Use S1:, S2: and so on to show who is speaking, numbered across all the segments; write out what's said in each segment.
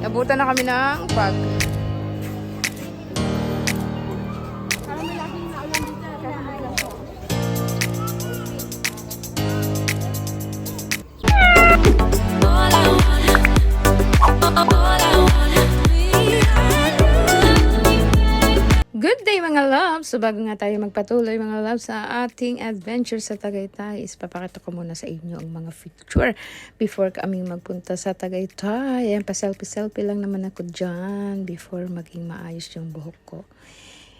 S1: Nabutan na kami ng pag. Good day mga loves! So bago nga tayo magpatuloy mga loves sa ating adventure sa Tagaytay is papakita ko muna sa inyo ang mga picture before kaming magpunta sa Tagaytay. Ayan, pa-selfie lang naman ako dyan before maging maayos yung buhok ko.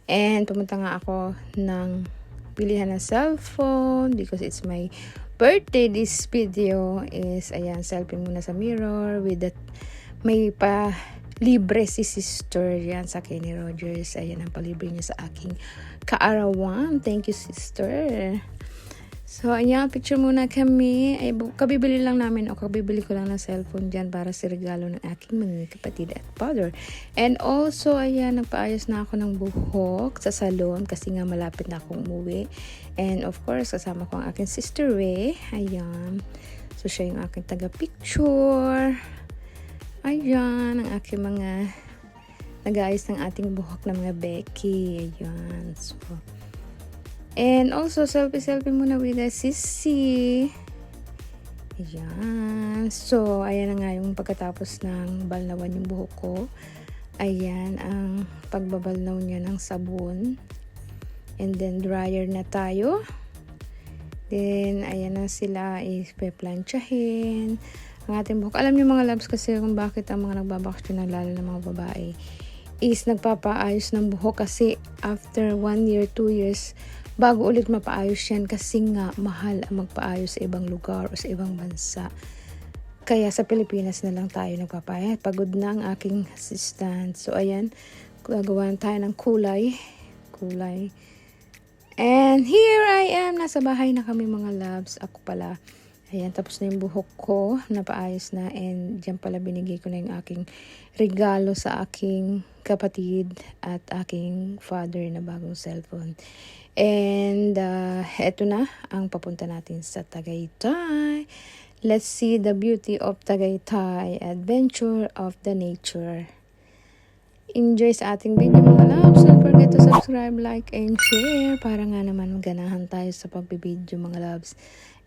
S1: And pumunta nga ako ng pilihan ng cellphone because it's my birthday. This video is, ayan, selfie muna sa mirror with that may pa libre si sister yan sa Kenny Rogers. Ayan ang palibre niya sa aking kaarawan. Thank you sister. So ayan, picture muna kami. Ay, kabibili lang namin o kabibili ko lang ng cellphone dyan para sa regalo ng aking mga kapatid at father. And also ayan, nagpaayos na ako ng buhok sa salon kasi nga malapit na akong umuwi. And of course kasama ko ang aking sister Ray. Ayan, so siya yung aking taga-picture. Ayan, ang aking mga nag-aayos ng ating buhok na mga Becky. Ayan. So, and also, selfie muna with the sisi. Ayan. So, ayan na nga yung pagkatapos ng balnawan yung buhok ko. Ayan, ang pagbabalnaw niya ng sabon. And then, dryer na tayo. Then, ayan na sila ipe-planchahin ang ating buhok. Alam niyo mga loves kasi kung bakit ang mga nagbabakasyon, lalo ng mga babae, is nagpapaayos ng buhok kasi after 1 year, 2 years, bago ulit mapaayos yan kasi nga mahal ang magpaayos sa ibang lugar o sa ibang bansa. Kaya sa Pilipinas na lang tayo nagpapaayos. Pagod na ang aking assistant. So ayan, gagawa tayo ng kulay. And here I am. Nasa bahay na kami mga loves. Ako pala. Ayan, tapos na yung buhok ko, napaayos na, and dyan pala binigay ko na yung aking regalo sa aking kapatid at aking father na bagong cellphone. And eto na ang papunta natin sa Tagaytay. Let's see the beauty of Tagaytay, adventure of the nature. Enjoy sa ating video mga loves. Don't forget to subscribe, like, and share para nga naman maganahan tayo sa pagbibideo mga loves.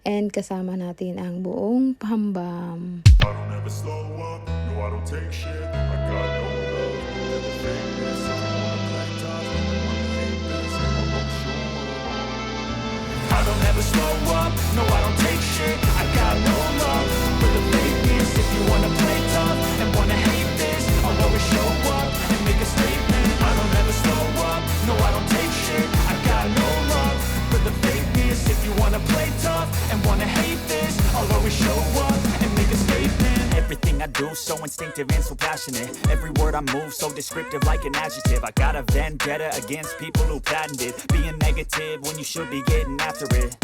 S1: And kasama natin ang buong Pahambam.
S2: I don't ever slow up, no I don't take shit. I got no love, never fake this. If you wanna play tough, you wanna hate this, I'm gonna show up. I don't ever slow up, no I don't take shit. I got no love for the fakeness. If you wanna play tough and wanna hate this, I'll always show up and make a statement. I don't ever slow up, no I don't take shit. I got no love for the fakeness. If you wanna play tough and wanna hate this, I'll always show up and make a statement. Everything I do so instinctive and so passionate. Every word I move so descriptive like an adjective. I got a vendetta against people who patented being negative when you should be getting after it.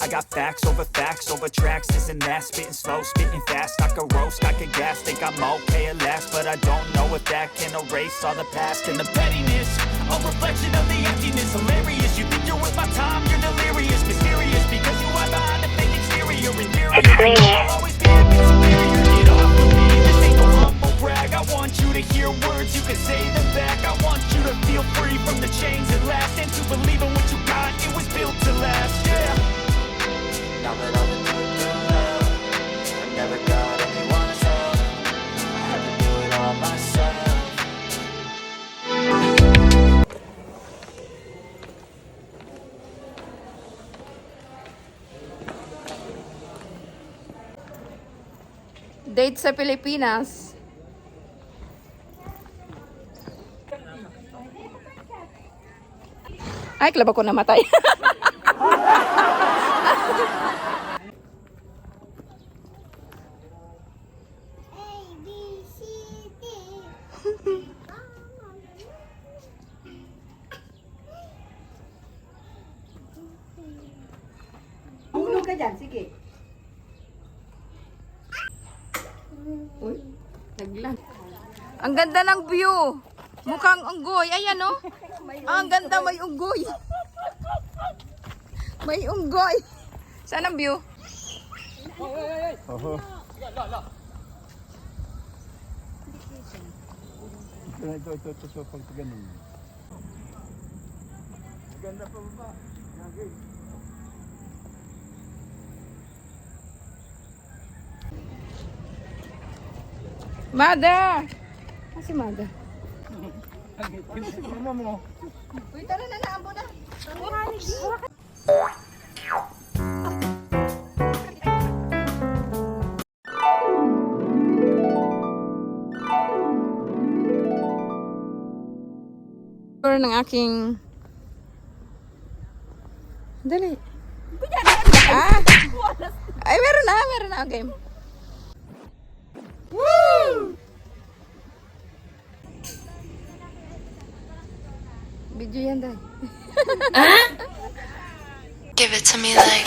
S2: I got facts over tracks, this and that. Spitting slow, spitting fast. I could roast, I could gas. Think I'm okay at last, but I don't know if that can erase all the past and the pettiness. A reflection of the emptiness. Hilarious, you think you're worth my time. You're delirious, mysterious, because you are behind a fake exterior. Inferior, I'll always be a bit superior. Get off of me, this ain't no humble brag. I want you to hear words, you can say them back. I want you to feel free from the chains at last, and to believe in what you got, it was built to last, yeah. Now that I've been put through hell, I never got anyone's help. I had to do it all myself.
S1: Date sa Pilipinas. Ay, klaba ko namatay.
S3: Hulog ka dyan, sige.
S1: Uy, naglan. Ang ganda ng view. Mukhang unggoy. Ayan oh. Ang ganda, may unggoy. May unggoy. Saan ang view?
S4: Ito, pag ganun. Maganda pa ba? Gagay.
S1: Mada! Ah, si Mada.
S4: Mama mo.
S3: Uy, tara na, naambo na.
S1: Tour ng aking... Dali. Ah! Ay, meron na. Okay. Woo! Video yan, dahil.
S5: Give it to me like